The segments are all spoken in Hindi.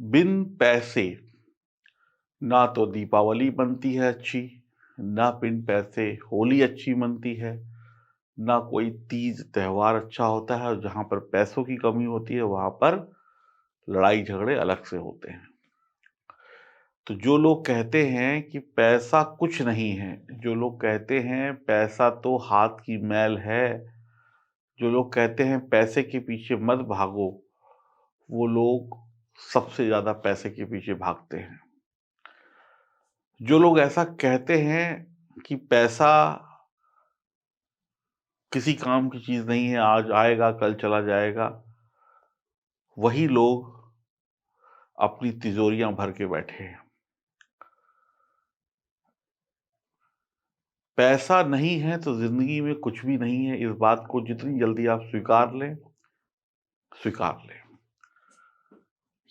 बिन पैसे ना तो दीपावली बनती है अच्छी, ना बिन पैसे होली अच्छी मनती है, ना कोई तीज त्योहार अच्छा होता है और जहाँ पर पैसों की कमी होती है, वहाँ पर लड़ाई झगड़े अलग से होते हैं। तो जो लोग कहते हैं कि पैसा कुछ नहीं है, जो लोग कहते हैं पैसा तो हाथ की मैल है, जो लोग कहते हैं पैसे के पीछे मत भागो, वो लोग सबसे ज़्यादा पैसे के पीछे भागते हैं। जो लोग ऐसा कहते हैं कि पैसा किसी काम की चीज़ नहीं है, आज आएगा, कल चला जाएगा, वही लोग अपनी तिजोरियाँ भर के बैठे हैं। पैसा नहीं है तो ज़िंदगी में कुछ भी नहीं है, इस बात को जितनी जल्दी आप स्वीकार लें, स्वीकार लें।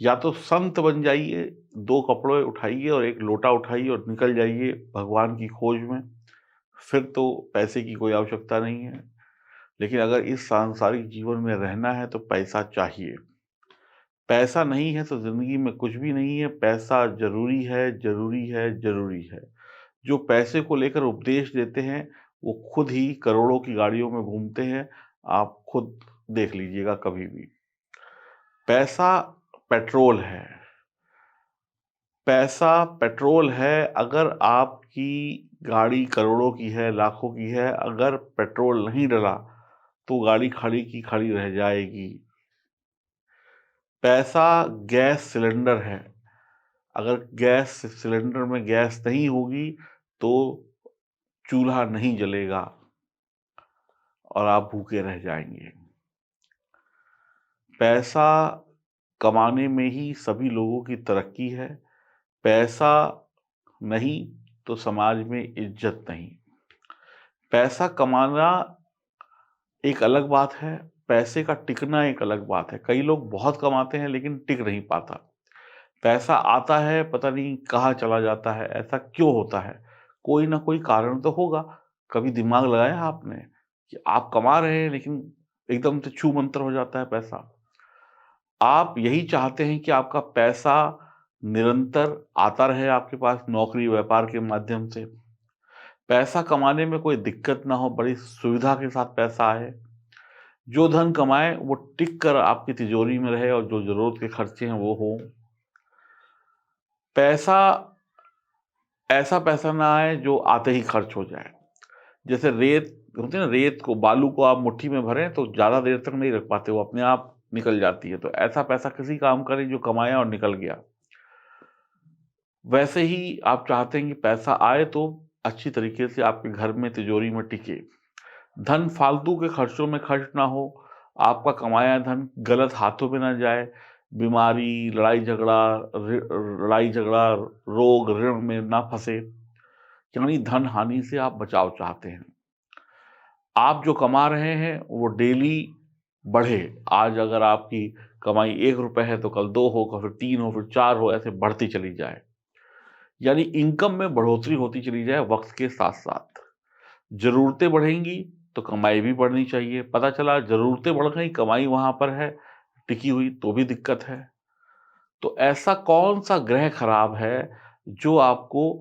या तो संत बन जाइए, 2 कपड़े उठाइए और 1 लोटा उठाइए और निकल जाइए भगवान की खोज में, फिर तो पैसे की कोई आवश्यकता नहीं है। लेकिन अगर इस सांसारिक जीवन में रहना है तो पैसा चाहिए। पैसा नहीं है तो ज़िंदगी में कुछ भी नहीं है, पैसा ज़रूरी है, ज़रूरी है, ज़रूरी है। जो पैसे को लेकर उपदेश देते हैं, वो खुद ही करोड़ों की गाड़ियों में घूमते हैं, आप खुद देख लीजिएगा कभी भी। पैसा पेट्रोल है, पैसा पेट्रोल है, अगर आपकी गाड़ी करोड़ों की है, लाखों की है, अगर पेट्रोल नहीं डला, तो गाड़ी खड़ी की खड़ी रह जाएगी। पैसा गैस सिलेंडर है, अगर गैस सिलेंडर में गैस नहीं होगी, तो चूल्हा नहीं जलेगा और आप भूखे रह जाएँगे। पैसा कमाने में ही सभी लोगों की तरक्की है, पैसा नहीं तो समाज में इज़्ज़त नहीं। पैसा कमाना एक अलग बात है, पैसे का टिकना एक अलग बात है। कई लोग बहुत कमाते हैं लेकिन टिक नहीं पाता। पैसा आता है, पता नहीं कहाँ चला जाता है, ऐसा क्यों होता है? कोई ना कोई कारण तो होगा। कभी दिमाग लगाया आपने कि आप कमा रहे हैं लेकिन एकदम से छू-मंतर हो जाता है पैसा? आप यही चाहते हैं कि आपका पैसा निरंतर आता रहे आपके पास नौकरी, व्यापार के माध्यम से। पैसा कमाने में कोई दिक्कत ना हो, बड़ी सुविधा के साथ पैसा आए। जो धन कमाएँ वो टिक कर आपकी तिजोरी में रहे और जो ज़रूरत के खर्चे हैं वो हों। पैसा ऐसा पैसा ना आए जो आते ही खर्च हो जाए। जैसे रेत होती है ना, रेत को बालू को आप मुट्ठी में भरें तो ज़्यादा देर तक नहीं रख पाते, वो अपने आप निकल जाती है। तो ऐसा पैसा किसी काम का नहीं जो कमाया और निकल गया। वैसे ही आप चाहते हैं कि पैसा आए तो अच्छी तरीके से आपके घर में तिजोरी में टिके। धन फालतू के खर्चों में खर्च ना हो, आपका कमाया धन गलत हाथों में ना जाए, बीमारी, लड़ाई-झगड़ा, रोग, ऋण में ना फँसे, यानी धन हानि से आप बचाव चाहते हैं। आप जो कमा रहे हैं वो डेली बढ़े। आज अगर आपकी कमाई ₹1 है तो कल 2 हो, फिर 3 हो, फिर 4 हो, ऐसे बढ़ती चली जाए। यानी इनकम में बढ़ोतरी होती चली जाए वक़्त के साथ-साथ। ज़रूरतें बढ़ेंगी तो कमाई भी बढ़नी चाहिए। पता चला ज़रूरतें बढ़ गई, कमाई वहाँ पर है, टिकी हुई तो भी दिक्कत है। तो ऐसा कौन-सा ग्रह खराब है जो आपको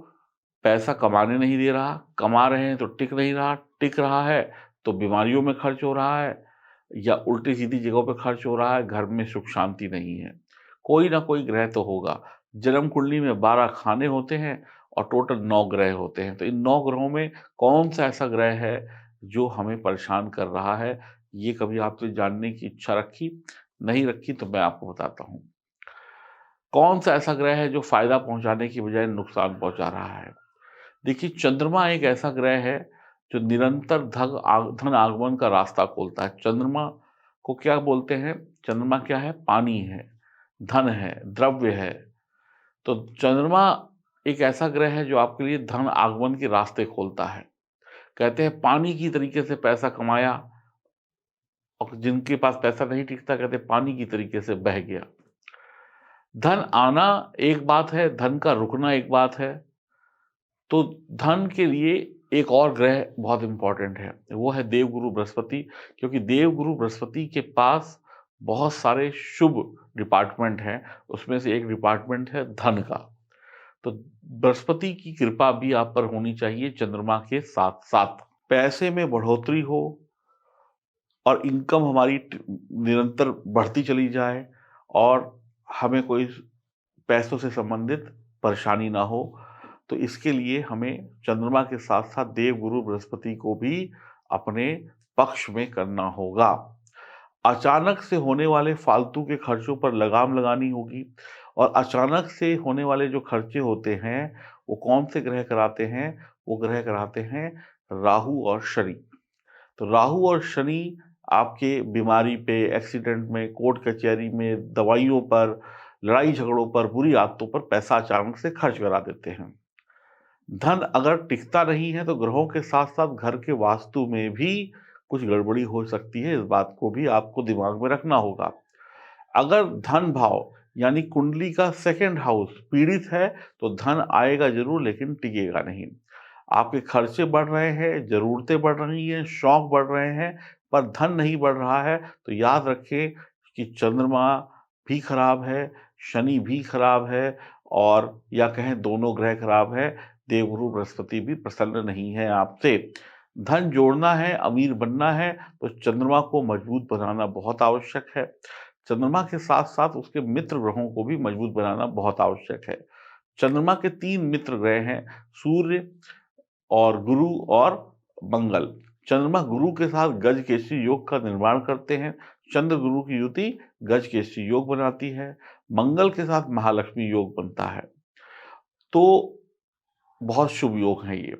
पैसा कमाने नहीं दे रहा, कमा रहे हैं तो टिक नहीं रहा, टिक रहा है तो बीमारियों में खर्च हो रहा है या उल्टी-सीधी जगहों पे खर्च हो रहा है, घर में सुख शांति नहीं है। कोई ना कोई ग्रह तो होगा। जन्म कुंडली में 12 खाने होते हैं और टोटल 9 ग्रह होते हैं। तो इन 9 ग्रहों में कौन-सा ऐसा ग्रह है जो हमें परेशान कर रहा है? ये कभी आपने जानने की इच्छा रखी? नहीं रखी तो मैं आपको बताता हूँ। कौन-सा ऐसा ग्रह है जो फ़ायदा पहुँचाने की बजाय नुकसान पहुँचा रहा है? देखिए, चंद्रमा एक ऐसा ग्रह है जो निरंतर धन आगमन का रास्ता खोलता है। चंद्रमा को क्या बोलते हैं? चंद्रमा क्या है? पानी है, धन है, द्रव्य है। तो चंद्रमा एक ऐसा ग्रह है जो आपके लिए धन आगमन के रास्ते खोलता है। कहते हैं पानी की तरीके से पैसा कमाया और जिनके पास पैसा नहीं टिकता कहते पानी की तरीके से बह गया। धन आना एक बात है, धन का रुकना एक बात है। तो धन के लिए एक और ग्रह बहुत इम्पोर्टेंट है, वो है देवगुरु बृहस्पति, क्योंकि देवगुरु बृहस्पति के पास बहुत सारे शुभ डिपार्टमेंट हैं, उसमें से एक डिपार्टमेंट है धन का। तो बृहस्पति की कृपा भी आप पर होनी चाहिए चंद्रमा के साथ-साथ। पैसे में बढ़ोतरी हो और इनकम हमारी निरंतर बढ़ती चली जाए और हमें कोई पैसों से संबंधित परेशानी ना हो, तो इसके लिए हमें चंद्रमा के साथ-साथ देवगुरु बृहस्पति को भी अपने पक्ष में करना होगा। अचानक से होने वाले फालतू के खर्चों पर लगाम लगानी होगी और अचानक से होने वाले जो खर्चे होते हैं, वो कौन से ग्रह कराते हैं? वो ग्रह कराते हैं राहु और शनि। तो राहु और शनि आपके बीमारी पे, एक्सीडेंट में, कोर्ट कचहरी में, दवाइयों पर, लड़ाई झगड़ों पर, बुरी आदतों पर पैसा अचानक से खर्च करा देते हैं। धन अगर टिकता नहीं है तो ग्रहों के साथ-साथ घर के वास्तु में भी कुछ गड़बड़ी हो सकती है, इस बात को भी आपको दिमाग में रखना होगा। अगर धन भाव यानी कुंडली का सेकंड हाउस पीड़ित है, तो धन आएगा ज़रूर लेकिन टिकेगा नहीं। आपके खर्चे बढ़ रहे हैं, ज़रूरतें बढ़ रही हैं, शौक बढ़ रहे हैं, पर धन नहीं बढ़ रहा है, तो याद रखें कि चंद्रमा भी खराब है, शनि भी खराब है और या कहें दोनों ग्रह खराब हैं, देवगुरु बृहस्पति भी प्रसन्न नहीं है आपसे। धन जोड़ना है, अमीर बनना है, तो चंद्रमा को मजबूत बनाना बहुत आवश्यक है। चंद्रमा के साथ-साथ उसके मित्र ग्रहों को भी मजबूत बनाना बहुत आवश्यक है। चंद्रमा के 3 मित्र ग्रह हैं, सूर्य और गुरु और मंगल। चंद्रमा गुरु के साथ गजकेसरी योग का निर्माण करते हैं। चंद्र गुरु की युति गजकेसरी योग बनाती है। मंगल के साथ महालक्ष्मी योग बनता है। तो बहुत शुभ योग हैं ये।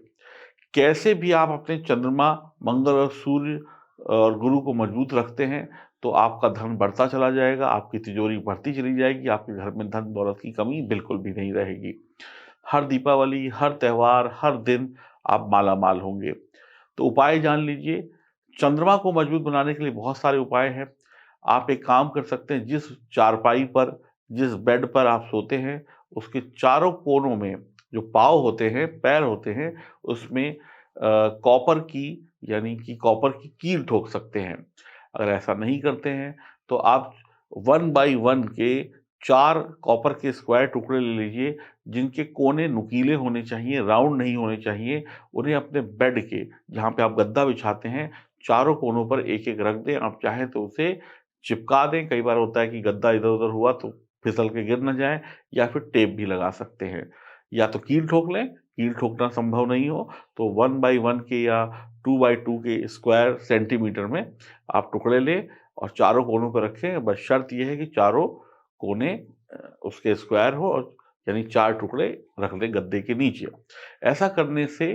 कैसे भी आप अपने चंद्रमा, मंगल और सूर्य और गुरु को मजबूत रखते हैं, तो आपका धन बढ़ता चला जाएगा, आपकी तिजोरी बढ़ती चली जाएगी, आपके घर में धन-दौलत की कमी बिल्कुल भी नहीं रहेगी। हर दीपावली, हर त्योहार, हर दिन आप माला-माल होंगे। तो उपाय जान लीजिए, चंद्रमा को मजबूत बनाने के लिए बहुत सारे उपाय हैं। आप एक काम कर सकते हैं, जिस चारपाई पर, जिस बेड पर आप सोते हैं, उसके चारों कोनों में जो पाँव होते हैं, पैर होते हैं, उसमें कॉपर की यानी कि कॉपर की कील ठोक सकते हैं। अगर ऐसा नहीं करते हैं, तो आप 1 बाई 1 के 4 कॉपर के स्क्वायर टुकड़े ले लीजिए, जिनके कोने नुकीले होने चाहिए, राउंड नहीं होने चाहिए। उन्हें अपने बेड के जहाँ पे आप गद्दा बिछाते हैं, चारों कोनों पर एक-एक रख दें। आप चाहें तो उसे चिपका दें, कई बार होता है कि गद्दा इधर-उधर हुआ तो फिसल के गिर ना जाए या फिर टेप भी लगा सकते हैं। या तो कील ठोक लें, कील ठोकना संभव नहीं हो तो 1 बाई 1 के या 2 बाई 2 के स्क्वायर सेंटीमीटर में आप टुकड़े लें और चारों कोनों पे रखें। बस शर्त ये है कि चारों कोने उसके स्क्वायर हो और यानी 4 टुकड़े रख दें गद्दे के नीचे। ऐसा करने से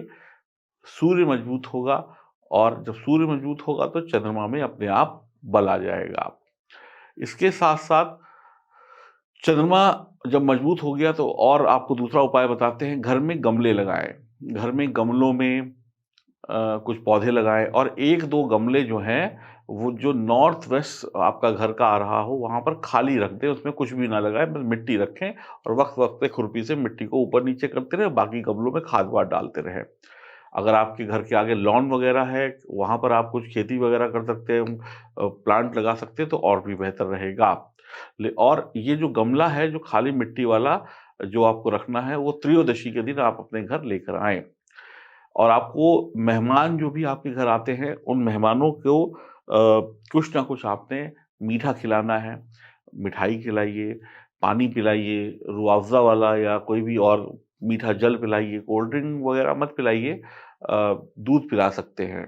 सूर्य मजबूत होगा और जब सूर्य मजबूत होगा तो चंद्रमा में अपने आप बल आ जाएगा। इसके साथ-साथ चंद्रमा जब मजबूत हो गया तो और आपको दूसरा उपाय बताते हैं, घर में गमले लगाएँ। घर में गमलों में कुछ पौधे लगाएँ और 1-2 गमले जो हैं, वो जो नॉर्थ वेस्ट आपका घर का आ रहा हो, वहाँ पर खाली रख दें, उसमें कुछ भी ना लगाएँ, बस मिट्टी रखें और वक़्त-वक़्त पे खुरपी से मिट्टी को ऊपर-नीचे करते रहें, बाकी गमलों में खाद-वाद डालते रहें। अगर आपके घर के आगे लॉन वगैरह है, वहाँ पर आप कुछ खेती वगैरह कर सकते हैं, प्लांट लगा सकते हैं, तो और भी बेहतर रहेगा। और ये जो गमला है, जो खाली मिट्टी वाला, जो आपको रखना है, वो त्रयोदशी के दिन आप अपने घर लेकर आएँ। और आपको मेहमान जो भी आपके घर आते हैं, उन मेहमानों को कुछ ना कुछ आपने मीठा खिलाना है। मिठाई खिलाइए, पानी पिलाइए, रूह अफ़ज़ा वाला या कोई भी और मीठा जल पिलाइए, कोल्ड ड्रिंक वगैरह मत पिलाइए। दूध पिला सकते हैं।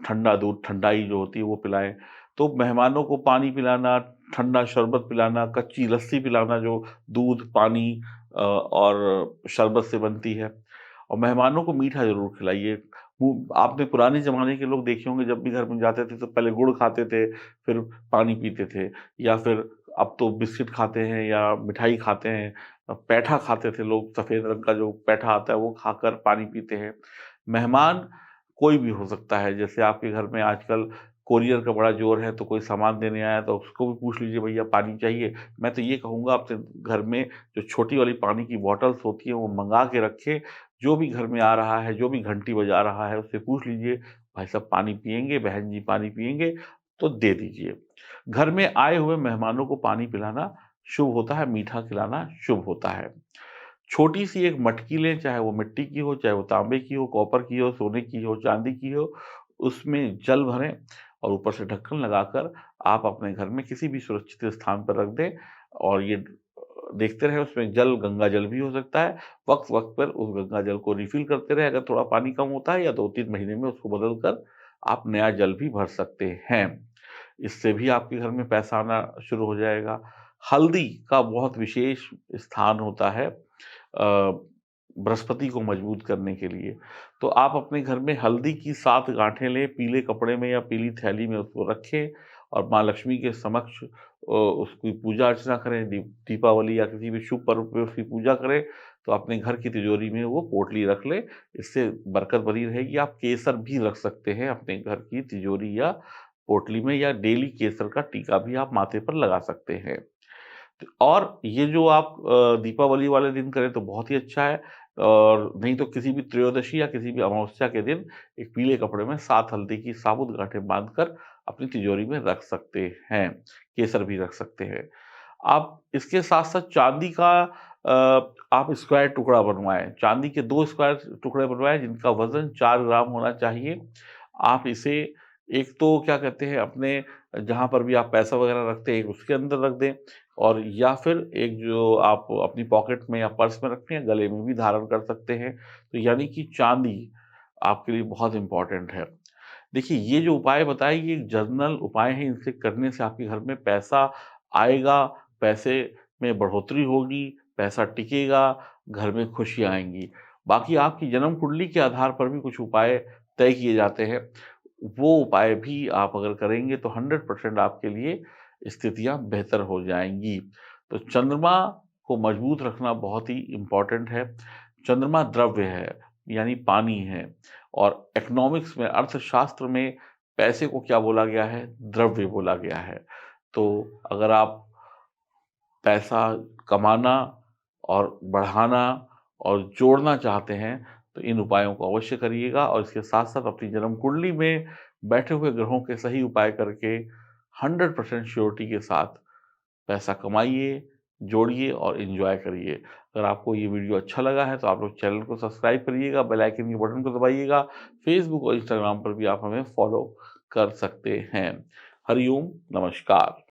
ठंडा दूध, ठंडाई जो होती है वो पिलाएँ। तो मेहमानों को पानी पिलाना, ठंडा शरबत पिलाना, कच्ची लस्सी पिलाना जो दूध, पानी और शरबत से बनती है। और मेहमानों को मीठा ज़रूर खिलाइए। वो आपने पुराने ज़माने के लोग देखे होंगे जब भी घर में जाते थे तो पहले गुड़ खाते थे, फिर पानी पीते थे या फिर अब तो बिस्किट खाते हैं या मिठाई खाते हैं। पैठा खाते थे लोग, सफ़ेद रंग का जो पैठा आता है वो खाकर पानी पीते हैं। मेहमान कोई भी हो सकता है, जैसे आपके घर में आजकल कोरियर का बड़ा ज़ोर है तो कोई सामान देने आया तो उसको भी पूछ लीजिए भैया पानी चाहिए? मैं तो ये कहूँगा अपने घर में जो छोटी वाली पानी की बॉटल्स होती हैं वो मँगा के रखें। जो भी घर में आ रहा है, जो भी घंटी बजा रहा है, उससे पूछ लीजिए, भाई साहब पानी पिएँगे? बहन जी पानी पिएँगे? तो दे दीजिए। घर में आए हुए मेहमानों को पानी पिलाना शुभ होता है, मीठा खिलाना शुभ होता है। छोटी-सी एक मटकी लें, चाहे वो मिट्टी की हो, चाहे वो तांबे की हो, कॉपर की हो, सोने की हो, चांदी की हो, उसमें जल भरें और ऊपर से ढक्कन लगाकर आप अपने घर में किसी भी सुरक्षित स्थान पर रख दें और ये देखते रहें उसमें जल गंगा जल भी हो सकता है। वक़्त-वक़्त पर उस गंगा जल को रिफ़िल करते रहें, अगर थोड़ा पानी कम होता है या 2-3 महीने में उसको बदल कर आप नया जल भी भर सकते हैं। इससे भी आपके घर में पैसा आना शुरू हो जाएगा। हल्दी का बहुत विशेष स्थान होता है बृहस्पति को मजबूत करने के लिए। तो आप अपने घर में हल्दी की 7 गाँठें लें, पीले कपड़े में या पीली थैली में उसको रखें और माँ लक्ष्मी के समक्ष उसकी पूजा अर्चना करें। दीपावली या किसी भी शुभ पर्व पे उसकी पूजा करें, तो अपने घर की तिजोरी में वो पोटली रख लें, इससे बरकत बनी रहेगी। आप केसर भी रख सकते हैं अपने घर की तिजोरी या पोटली में या डेली केसर का टीका भी आप माथे पर लगा सकते हैं। और ये जो आप दीपावली वाले दिन करें तो बहुत ही अच्छा है और नहीं तो किसी भी त्रयोदशी या किसी भी अमावस्या के दिन एक पीले कपड़े में 7 हल्दी की साबुत गाँठें बाँधकर अपनी तिजोरी में रख सकते हैं। केसर भी रख सकते हैं। आप इसके साथ-साथ चांदी का आप स्क्वायर टुकड़ा बनवाएँ। चांदी के 2 स्क्वायर टुकड़े बनवाएँ जिनका वज़न 4 ग्राम होना चाहिए। आप इसे एक तो क्या कहते हैं अपने जहाँ पर भी आप पैसा वग़ैरह रखते हैं उसके अंदर रख दें और या फिर एक जो आप अपनी पॉकेट में या पर्स में रखते हैं, गले में भी धारण कर सकते हैं। तो यानी कि चांदी आपके लिए बहुत इम्पोर्टेंट है। देखिए, ये जो उपाय बताए ये जनरल उपाय हैं, इनसे करने से आपके घर में पैसा आएगा, पैसे में बढ़ोतरी होगी, पैसा टिकेगा, घर में खुशियाँ आएँगी। बाकी आपकी जन्म कुंडली के आधार पर भी कुछ उपाय तय किए जाते हैं। वो उपाय भी आप अगर करेंगे तो 100% आपके लिए स्थितियाँ बेहतर हो जाएँगी। तो चंद्रमा को मजबूत रखना बहुत ही इम्पोर्टेंट है। चंद्रमा द्रव्य है, यानी पानी है और इकोनॉमिक्स में अर्थशास्त्र में पैसे को क्या बोला गया है? द्रव्य बोला गया है। तो अगर आप पैसा कमाना और बढ़ाना और जोड़ना चाहते हैं, तो इन उपायों को अवश्य करिएगा और इसके साथ-साथ अपनी जन्म कुंडली में बैठे हुए ग्रहों के सही उपाय करके 100% श्योरिटी के साथ पैसा कमाइए, जोड़िए और एन्जॉय करिए। अगर आपको ये वीडियो अच्छा लगा है, तो आप लोग चैनल को सब्सक्राइब करिएगा, बेल आइकन के बटन को दबाइएगा। फ़ेसबुक और इंस्टाग्राम पर भी आप हमें फ़ॉलो कर सकते हैं। हरि ओम, नमस्कार।